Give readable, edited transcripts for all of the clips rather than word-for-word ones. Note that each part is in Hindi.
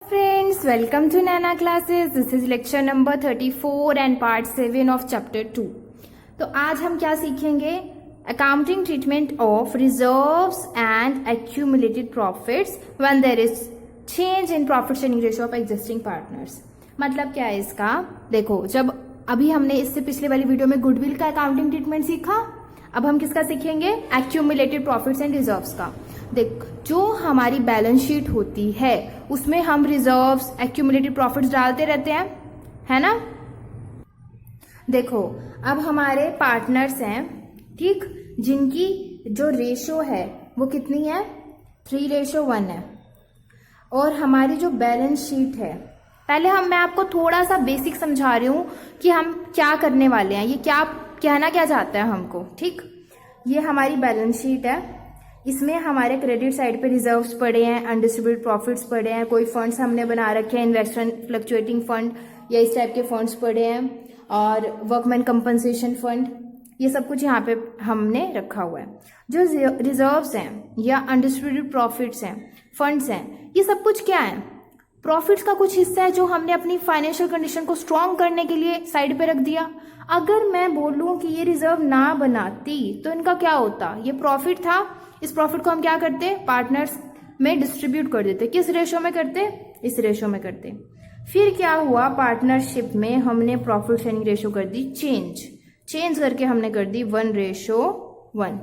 Friends, welcome to Nana classes. This is lecture number 34 and part 7 of chapter 2. तो आज हम क्या सीखेंगे? Accounting treatment of reserves and accumulated profits when there is change in profit sharing ratio of existing partners. मतलब क्या है इसका? देखो, जब अभी हमने इससे पिछले वाली वीडियो में गुडविल का अकाउंटिंग ट्रीटमेंट सीखा, अब हम किसका सीखेंगे? एक्यूमुलेटेड प्रॉफिट्स एंड रिजर्व्स का। देख, जो हमारी बैलेंस शीट होती है उसमें हम रिजर्व्स, एक्यूमुलेटेड प्रॉफिट्स डालते रहते हैं, है ना। देखो, अब हमारे पार्टनर्स हैं, ठीक, जिनकी जो रेशो है वो कितनी है? 3:1 है। और हमारी जो बैलेंस शीट है, पहले मैं आपको थोड़ा सा बेसिक समझा रही हूँ कि हम क्या करने वाले हैं, ये क्या कहना क्या चाहता है हमको, ठीक। ये हमारी बैलेंस शीट है, इसमें हमारे क्रेडिट साइड पे रिजर्व्स पड़े हैं, अनडिस्ट्रीब्यूटेड प्रॉफिट्स पड़े हैं, कोई फंड्स हमने बना रखे हैं, इन्वेस्टमेंट फ्लक्चुएटिंग फंड या इस टाइप के फंड्स पड़े हैं, और वर्कमैन कंपनसेशन फंड, ये सब कुछ यहाँ पे हमने रखा हुआ है। जो रिजर्व्स हैं या अनडिस्ट्रीब्यूटेड प्रॉफिट्स हैं, फंड्स हैं, ये सब कुछ क्या है? प्रॉफिट्स का कुछ हिस्सा है जो हमने अपनी फाइनेंशियल कंडीशन को स्ट्रॉन्ग करने के लिए साइड पे रख दिया। अगर मैं बोलूं कि ये रिजर्व ना बनाती तो इनका क्या होता? ये प्रॉफिट था, इस प्रॉफिट को हम क्या करते? पार्टनर्स में डिस्ट्रीब्यूट कर देते। किस रेशो में करते? इस रेशो में करते। फिर क्या हुआ? पार्टनरशिप में हमने प्रॉफिट शेयरिंग रेशो कर दी चेंज करके हमने कर दी 1:1।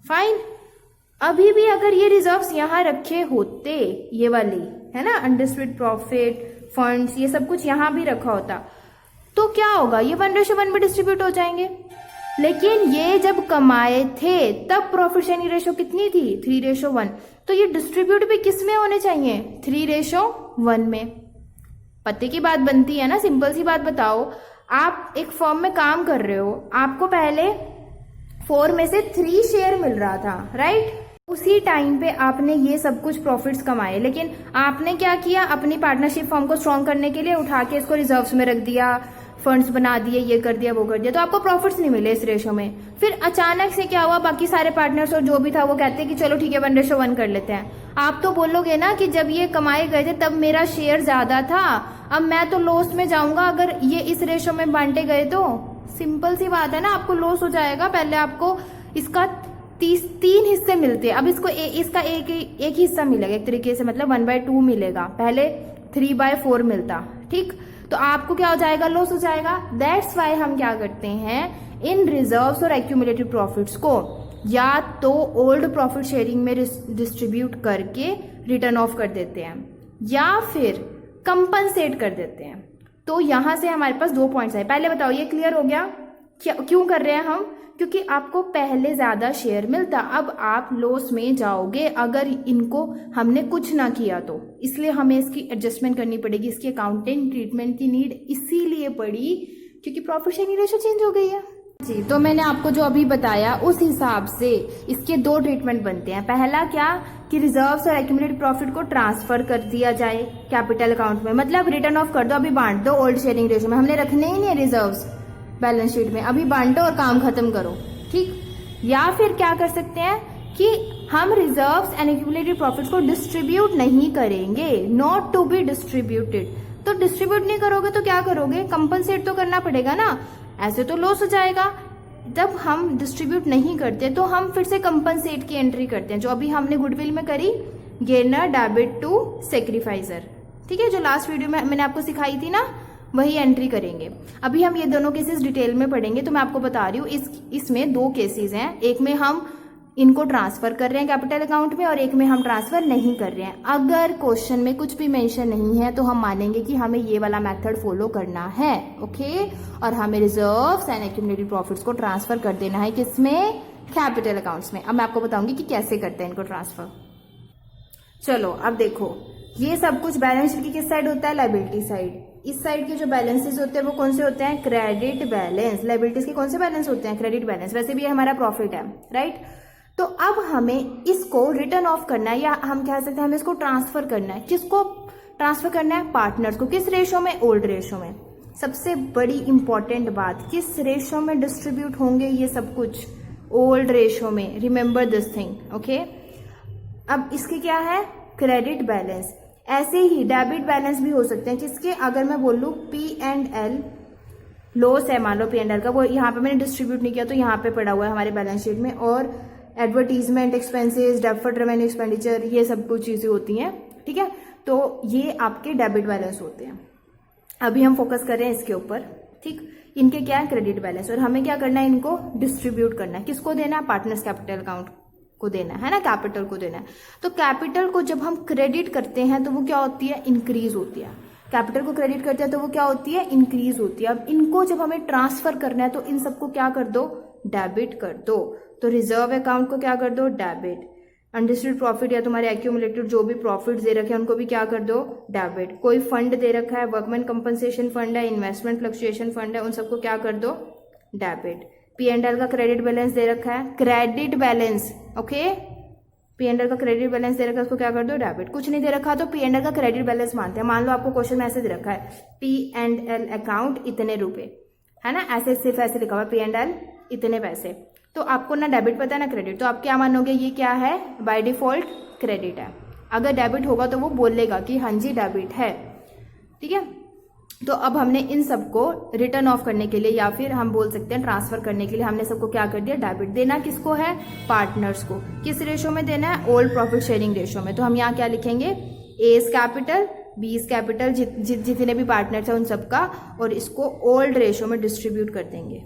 फाइन। अभी भी अगर ये रिजर्व्स यहां रखे होते, ये वाली है ना, अनडिस्ट्रीब्यूटेड प्रॉफिट, फंड्स, ये सब कुछ यहां भी रखा होता, तो क्या होगा? ये 1:1 में डिस्ट्रीब्यूट हो जाएंगे। लेकिन ये जब कमाए थे तब प्रॉफिट शेयरिंग रेशो कितनी थी? 3:1। तो ये डिस्ट्रीब्यूट भी किस में होने चाहिए? 3:1 में। पते की बात बनती है ना, सिंपल सी बात बताओ। आप एक फर्म में काम कर रहे हो, आपको पहले 4 में से 3 शेयर मिल रहा था, राइट। उसी टाइम पे आपने ये सब कुछ प्रॉफिट्स कमाए, लेकिन आपने क्या किया? अपनी पार्टनरशिप फर्म को स्ट्रॉन्ग करने के लिए उठा के इसको रिजर्व्स में रख दिया, फंड्स बना दिए, ये कर दिया, वो कर दिया, तो आपको प्रॉफिट्स नहीं मिले इस रेशो में। फिर अचानक से क्या हुआ? बाकी सारे पार्टनर्स और जो भी था वो कहते हैं कि चलो ठीक है 1:1 कर लेते हैं। आप तो बोलोगे ना कि जब ये कमाए गए थे तब मेरा शेयर ज्यादा था, अब मैं तो लॉस में जाऊंगा अगर ये इस रेशो में बांटे गए तो। सिंपल सी बात है ना, आपको लॉस हो जाएगा। पहले आपको इसका 3 हिस्से मिलते हैं, अब इसको इसका एक हिस्सा मिलेगा एक तरीके से, मतलब 1/2 मिलेगा, पहले 3/4 मिलता, ठीक। तो आपको क्या हो जाएगा? लॉस हो जाएगा। दैट्स वाई हम क्या करते हैं, इन रिजर्व्स और एक्यूमुलेटेड प्रॉफिट्स को या तो ओल्ड प्रॉफिट शेयरिंग में डिस्ट्रीब्यूट करके रिटर्न ऑफ कर देते हैं या फिर कंपनसेट कर देते हैं। तो यहां से हमारे पास 2 पॉइंट्स आए। पहले बताओ, ये क्लियर हो गया? क्यों कर रहे हैं हम? क्योंकि आपको पहले ज्यादा शेयर मिलता, अब आप लॉस में जाओगे अगर इनको हमने कुछ ना किया तो। इसलिए हमें इसकी एडजस्टमेंट करनी पड़ेगी। इसकी अकाउंटिंग ट्रीटमेंट की नीड इसीलिए पड़ी क्योंकि प्रॉफिट शेयरिंग रेशो चेंज हो गई है जी। तो मैंने आपको जो अभी बताया उस हिसाब से इसके 2 ट्रीटमेंट बनते हैं। पहला क्या कि रिजर्व्स और एक्यूमुलेटेड प्रॉफिट को ट्रांसफर कर दिया जाए कैपिटल अकाउंट में, मतलब रिटर्न ऑफ कर दो, अभी बांट दो ओल्ड शेयरिंग रेशो में, हमने रखने ही नहीं है रिजर्व्स बैलेंस शीट में, अभी बांटो और काम खत्म करो, ठीक। या फिर क्या कर सकते हैं कि हम रिजर्व्स एंड एक्यूमुलेटेड प्रॉफिट्स को डिस्ट्रीब्यूट नहीं करेंगे, नॉट टू बी डिस्ट्रीब्यूटेड। तो डिस्ट्रीब्यूट नहीं करोगे तो क्या करोगे? कंपनसेट तो करना पड़ेगा ना, ऐसे तो लॉस हो जाएगा। जब हम डिस्ट्रीब्यूट नहीं करते तो हम फिर से कंपनसेट की एंट्री करते हैं, जो अभी हमने गुडविल में करी, गेनर डेबिट टू सेक्रीफाइजर, ठीक है, जो लास्ट वीडियो में मैंने आपको सिखाई थी ना, वही एंट्री करेंगे। अभी हम ये दोनों केसेस डिटेल में पढ़ेंगे, तो मैं आपको बता रही हूँ इसमें 2 केसेस हैं। एक में हम इनको ट्रांसफर कर रहे हैं कैपिटल अकाउंट में और एक में हम ट्रांसफर नहीं कर रहे हैं। अगर क्वेश्चन में कुछ भी मेंशन नहीं है तो हम मानेंगे कि हमें ये वाला मेथड फॉलो करना है, ओके। और हमें रिजर्व्स एंड एक्यूमुलेटेड प्रॉफिट्स को ट्रांसफर कर देना है, किसमें? कैपिटल अकाउंट्स में। अब मैं आपको बताऊंगी कि कैसे करते हैं इनको ट्रांसफर। चलो अब देखो, ये सब कुछ बैलेंस शीट की किस साइड होता है? Liability side. इस साइड के जो बैलेंसेस होते हैं वो कौन से होते हैं? Credit balance. लायबिलिटीज के कौन से बैलेंस होते हैं? Credit balance. वैसे भी ये हमारा प्रॉफिट है, राइट। तो अब हमें इसको रिटर्न ऑफ करना है, या हम कह सकते हैं हमें इसको ट्रांसफर करना है। किसको ट्रांसफर करना है? पार्टनर्स को। किस रेशो में? ओल्ड रेशो में। सबसे बड़ी इंपॉर्टेंट बात, किस रेशो में डिस्ट्रीब्यूट होंगे ये सब कुछ? ओल्ड रेशो में। Remember this thing, okay. अब इसके क्या है? Credit balance. ऐसे ही डेबिट बैलेंस भी हो सकते हैं किसके, अगर मैं बोल लूँ P&L लॉस है, मान लो P&L का, वो यहाँ पे मैंने डिस्ट्रीब्यूट नहीं किया तो यहाँ पे पड़ा हुआ है हमारे बैलेंस शीट में, और advertisement expenses, deferred revenue expenditure, ये सब कुछ चीजें होती हैं, ठीक है। तो ये आपके डेबिट बैलेंस होते हैं। अभी हम फोकस कर रहे हैं इसके ऊपर, ठीक। इनके क्या है, क्रेडिट बैलेंस, और हमें क्या करना है, इनको डिस्ट्रीब्यूट करना है। किसको देना है, पार्टनर्स कैपिटल अकाउंट को देना है ना, कैपिटल को देना है। तो कैपिटल को जब हम क्रेडिट करते हैं तो वो क्या होती है, इंक्रीज होती है। कैपिटल को क्रेडिट करते हैं तो वो क्या होती है, इंक्रीज होती है। अब इनको जब हमें ट्रांसफर करना है तो इन सबको क्या कर दो, डेबिट कर दो। तो रिजर्व अकाउंट को क्या कर दो, डेबिट। अनडिस्ट्रीब्यूटेड प्रॉफिट या तुम्हारे एक्यूमुलेटेड जो भी प्रॉफिट दे रखे हैं उनको भी क्या कर दो, डेबिट। कोई फंड दे रखा है, वर्कमैन कंपनसेशन फंड है, इन्वेस्टमेंट फ्लक्चुएशन फंड है, उन सबको क्या कर दो, डेबिट। P&L का क्रेडिट बैलेंस दे रखा है, क्रेडिट बैलेंस, ओके। P&L का क्रेडिट बैलेंस दे रखा है, उसको क्या कर दो, डेबिट। कुछ नहीं दे रखा तो P&L का क्रेडिट बैलेंस मानते हैं। मान लो आपको क्वेश्चन में ऐसे दे रखा है P&L अकाउंट इतने रुपए, है ना, ऐसे सिर्फ ऐसे लिखा हुआ P&L इतने पैसे, तो आपको ना डेबिट पता है ना क्रेडिट, तो आप क्या मानोगे, ये क्या है, बाय डिफॉल्ट क्रेडिट है। अगर डेबिट होगा तो वो बोलेगा कि हाँ जी डेबिट है, ठीक है। तो अब हमने इन सबको रिटर्न ऑफ करने के लिए या फिर हम बोल सकते हैं ट्रांसफर करने के लिए हमने सबको क्या कर दिया, डेबिट। देना किसको है, पार्टनर्स को। किस रेशो में देना है, ओल्ड प्रॉफिट शेयरिंग रेशो में। तो हम यहाँ क्या लिखेंगे, एज कैपिटल, बीस कैपिटल, जितने भी पार्टनर्स हैं उन सबका, और इसको ओल्ड रेशो में डिस्ट्रीब्यूट कर देंगे,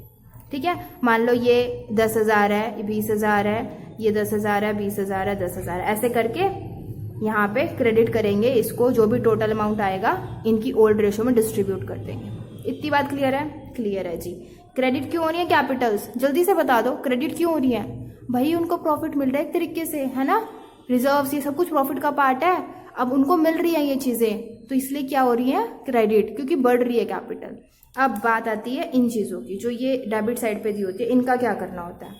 ठीक है। मान लो ये 10,000 है, ये 20,000 है, ये 10,000 है, 20,000 है, 10,000 है, ऐसे करके यहाँ पे क्रेडिट करेंगे इसको, जो भी टोटल अमाउंट आएगा इनकी ओल्ड रेशो में डिस्ट्रीब्यूट कर देंगे। इतनी बात क्लियर है, क्लियर है जी। क्रेडिट क्यों हो रही है कैपिटल्स, जल्दी से बता दो, क्रेडिट क्यों हो रही है भाई, उनको प्रॉफिट मिल रहा है एक तरीके से, है ना, रिजर्व्स ये सब कुछ प्रॉफिट का पार्ट है, अब उनको मिल रही है ये चीजें, तो इसलिए क्या हो रही है, क्रेडिट, क्योंकि बढ़ रही है कैपिटल। अब बात आती है इन चीजों की जो ये डेबिट साइड पे दी होती है, इनका क्या करना होता है।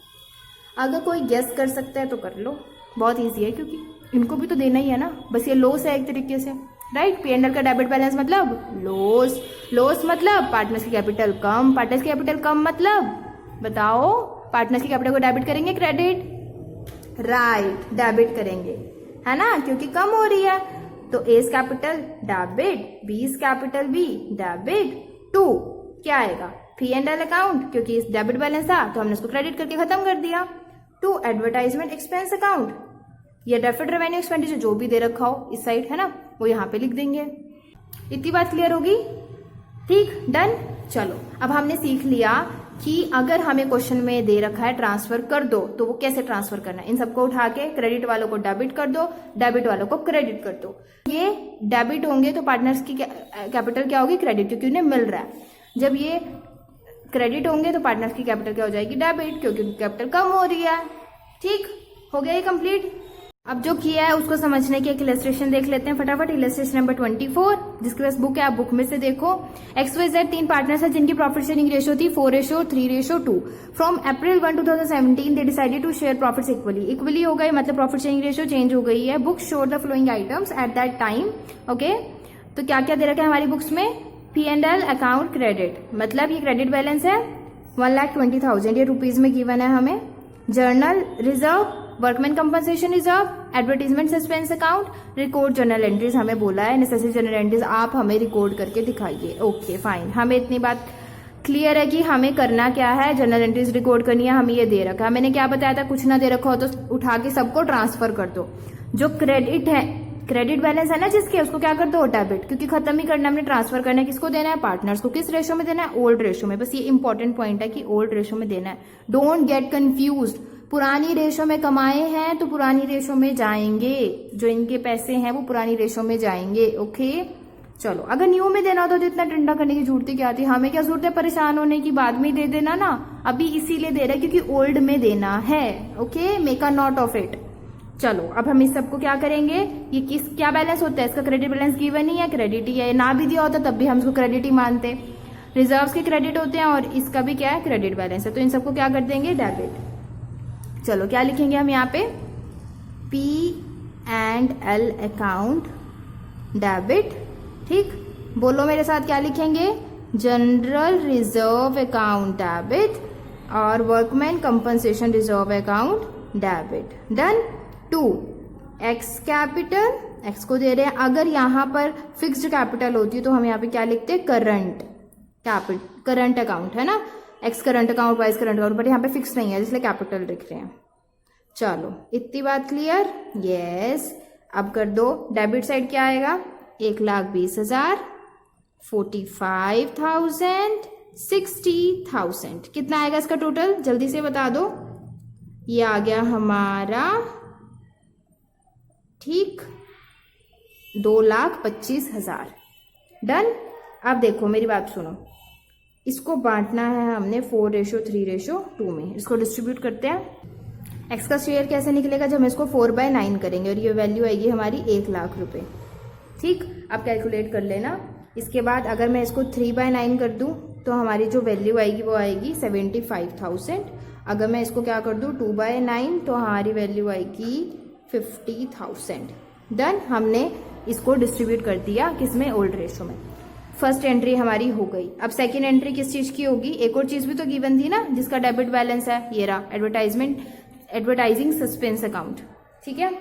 अगर कोई गेस कर सकता है तो कर लो, बहुत ईजी है, क्योंकि इनको भी तो देना ही है ना, बस ये लॉस है एक तरीके से, राइट। P&L का डेबिट बैलेंस मतलब लॉस, लॉस मतलब पार्टनर्स की कैपिटल कम, पार्टनर्स की कैपिटल कम मतलब बताओ, पार्टनर्स की कैपिटल को डेबिट करेंगे, क्रेडिट, राइट, डेबिट करेंगे, है ना, क्योंकि कम हो रही है। तो A's capital debit, B's capital B debit, to क्या आएगा, P&L अकाउंट, क्योंकि इस डेबिट बैलेंस था तो हमने उसको क्रेडिट करके खत्म कर दिया। टू एडवर्टाइजमेंट एक्सपेंस अकाउंट, या डेफर्ड रेवेन्यू एक्सपेंडिचर जो भी दे रखा हो इस साइड, है ना, वो यहाँ पे लिख देंगे। इतनी बात क्लियर होगी, ठीक, डन। चलो अब हमने सीख लिया कि अगर हमें क्वेश्चन में दे रखा है ट्रांसफर कर दो तो वो कैसे ट्रांसफर करना है। इन सबको उठा के क्रेडिट वालों को डेबिट कर दो, डेबिट वालों को क्रेडिट कर दो। ये डेबिट होंगे तो पार्टनर्स की कैपिटल क्या होगी, क्रेडिट, क्योंकि उन्हें मिल रहा है। जब ये क्रेडिट होंगे तो पार्टनर्स की कैपिटल क्या हो जाएगी, डेबिट, क्योंकि उनकी कैपिटल कम हो रही है। ठीक हो गया ये कंप्लीट। अब जो किया है उसको समझने की एक इलस्ट्रेशन देख लेते हैं फटाफट। इलस्ट्रेशन नंबर 24, जिसके पास बुक है आप बुक में से देखो। XYZ 3 पार्टनर्स है जिनकी प्रॉफिट शेयरिंग रेशो थी 4:3:2। From April 1, 2017 they decided to share profits equally हो गए, मतलब प्रॉफिट शेयरिंग रेशो चेंज हो गई है। Book show the following items at that time. Okay, तो क्या क्या दे रखा है हमारी बुक्स में, P&L अकाउंट क्रेडिट, मतलब ये क्रेडिट बैलेंस है 1,20,000, ये रुपीज में गिवन है हमें। Journal reserve, workman compensation reserve, advertisement suspense account, record journal entries हमें बोला है, नेसेसरी जर्नल एंट्रीज आप हमें रिकॉर्ड करके दिखाइए। ओके फाइन, हमें इतनी बात क्लियर है कि हमें करना क्या है, जर्नल एंट्रीज रिकॉर्ड करनी है। हमें ये दे रखा है, मैंने क्या बताया था, कुछ ना दे रखा हो तो उठा के सबको ट्रांसफर कर दो। जो क्रेडिट है, क्रेडिट बैलेंस है ना जिसके, उसको क्या कर दो, डेबिट, क्योंकि खत्म ही करना, हमने ट्रांसफर करना है। किसको देना है, पार्टनर्स को। किस रेशो में देना है, ओल्ड रेशो में। बस ये इंपॉर्टेंट पॉइंट है कि ओल्ड रेशो में देना है, डोंट गेट कंफ्यूज। पुरानी रेशो में कमाए हैं तो पुरानी रेशो में जाएंगे, जो इनके पैसे हैं वो पुरानी रेशो में जाएंगे। ओके चलो, अगर न्यू में देना होता तो इतना टंडा करने की जरूरत क्या थी, हमें क्या जरूरत है परेशान होने की, बाद में दे देना ना। अभी इसीलिए दे रहा है क्योंकि ओल्ड में देना है। Okay, make a note of it. चलो अब हम इस सबको क्या करेंगे, ये किस क्या बैलेंस होता है, इसका क्रेडिट बैलेंस गिवन ही है, क्रेडिट ही है। ना भी दिया होता तब भी हम इसको क्रेडिट ही मानते। रिजर्व्स के क्रेडिट होते हैं और इसका भी क्या है, क्रेडिट बैलेंस है, तो इन सबको क्या कर देंगे, डेबिट। चलो क्या लिखेंगे हम यहाँ पे, P&L अकाउंट डेबिट। ठीक, बोलो मेरे साथ क्या लिखेंगे, जनरल रिजर्व अकाउंट डेबिट और workman compensation reserve account debit. Done. 2 X capital x को दे रहे हैं। अगर यहाँ पर फिक्स्ड कैपिटल होती है तो हम यहाँ पे क्या लिखते हैं, करंट अकाउंट, है ना, X current account, Y current account, but यहाँ पे फिक्स नहीं है इसलिए कैपिटल लिख रहे हैं। चलो इतनी बात क्लियर, यस। अब कर दो, डेबिट साइड क्या आएगा, 1,20,000, 45,000, 60,000, कितना आएगा इसका टोटल, जल्दी से बता दो। ये आ गया हमारा, ठीक, 2,25,000। डन। अब देखो मेरी बात सुनो, इसको बांटना है हमने 4:3:2 में। इसको डिस्ट्रीब्यूट करते हैं। एक्स का शेयर कैसे निकलेगा, जब हम इसको 4/9 करेंगे और ये वैल्यू आएगी हमारी 1,00,000 रुपए। ठीक, अब कैलकुलेट कर लेना। इसके बाद अगर मैं इसको 3/9 कर दूं तो हमारी जो वैल्यू आएगी वो आएगी 75,000। अगर मैं इसको क्या कर दूं 2/9 तो हमारी वैल्यू आएगी 50,000। डन, हमने इसको डिस्ट्रीब्यूट कर दिया किसमें, ओल्ड रेशो में। फर्स्ट एंट्री हमारी हो गई। अब सेकेंड एंट्री किस चीज की होगी, एक और चीज भी तो गिवन थी ना जिसका डेबिट बैलेंस है, ये रहा, एडवर्टाइजिंग सस्पेंस अकाउंट। ठीक है,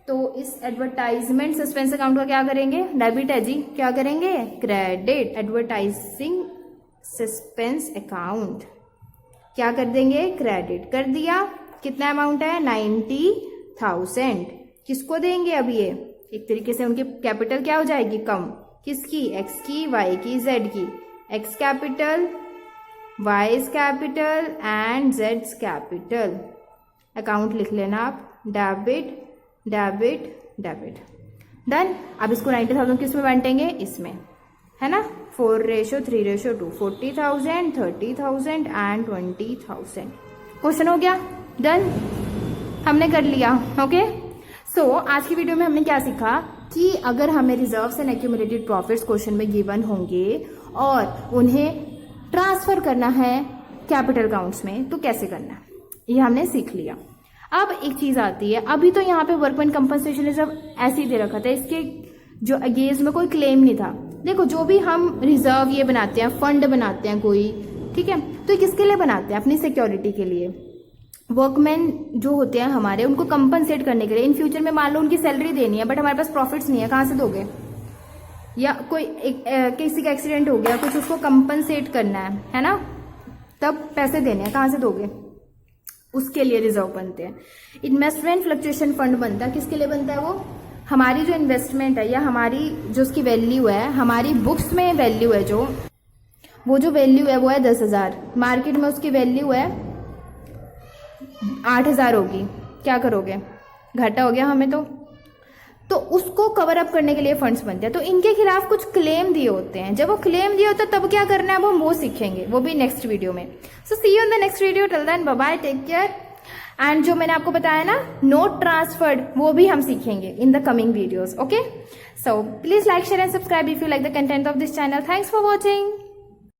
तो इस एडवर्टाइजमेंट सस्पेंस अकाउंट का क्या करेंगे, डेबिट है जी, क्या करेंगे, क्रेडिट। एडवर्टाइजिंग सस्पेंस अकाउंट क्या कर देंगे, क्रेडिट कर दिया। कितना अमाउंट है, 90,000। किसको देंगे, अब ये एक तरीके से उनकी कैपिटल क्या हो जाएगी, कम। किसकी, एक्स की, वाई की, जेड की। X capital, wise capital and Jades capital. Account लिख लेना आप, डेबिट डेबिट डेबिट। डन। अब इसको 90,000 किस में बांटेंगे, इसमें, है ना, 4:3:2, 40,000, 30,000 एंड 20,000। क्वेश्चन हो गया, डन, हमने कर लिया। ओके, सो आज की वीडियो में हमने क्या सीखा कि अगर हमें reserves and accumulated profits question में गिवन होंगे और उन्हें ट्रांसफर करना है कैपिटल अकाउंट्स में तो कैसे करना है, ये हमने सीख लिया। अब एक चीज आती है, अभी तो यहाँ पे वर्कमैन कंपनसेशन रिजर्व ऐसे ही दे रखा था, इसके जो अगेंस्ट में कोई क्लेम नहीं था। देखो जो भी हम रिजर्व ये बनाते हैं, फंड बनाते हैं कोई, ठीक है, तो ये किसके लिए बनाते हैं, अपनी सिक्योरिटी के लिए। वर्कमैन जो होते हैं हमारे, उनको कंपनसेट करने के लिए। इन फ्यूचर में मान लो उनकी सैलरी देनी है बट हमारे पास प्रॉफिट्स नहीं है, कहाँ से दोगे, या कोई किसी का एक्सीडेंट हो गया, कुछ उसको कंपनसेट करना है ना, तब पैसे देने हैं, कहाँ से दोगे, उसके लिए रिजर्व बनते हैं। इन्वेस्टमेंट फ्लक्चुएशन फंड बनता है, किसके लिए बनता है, वो हमारी जो इन्वेस्टमेंट है या हमारी जो उसकी वैल्यू है, हमारी बुक्स में वैल्यू है, जो वो जो वैल्यू है वो है 10,000, मार्केट में उसकी वैल्यू है 8,000 होगी, क्या करोगे, घाटा हो गया हमें तो उसको कवर अप करने के लिए फंड्स बनते हैं। तो इनके खिलाफ कुछ क्लेम दिए होते हैं, जब वो क्लेम दिए होते हैं तब क्या करना है वो सीखेंगे, वो भी नेक्स्ट वीडियो में। So see you in the next video, till then bye bye, take care. And जो मैंने आपको बताया ना नोट ट्रांसफर्ड, वो भी हम सीखेंगे in the coming videos. Okay, so please like, share and subscribe if you like the content of this channel. Thanks for watching.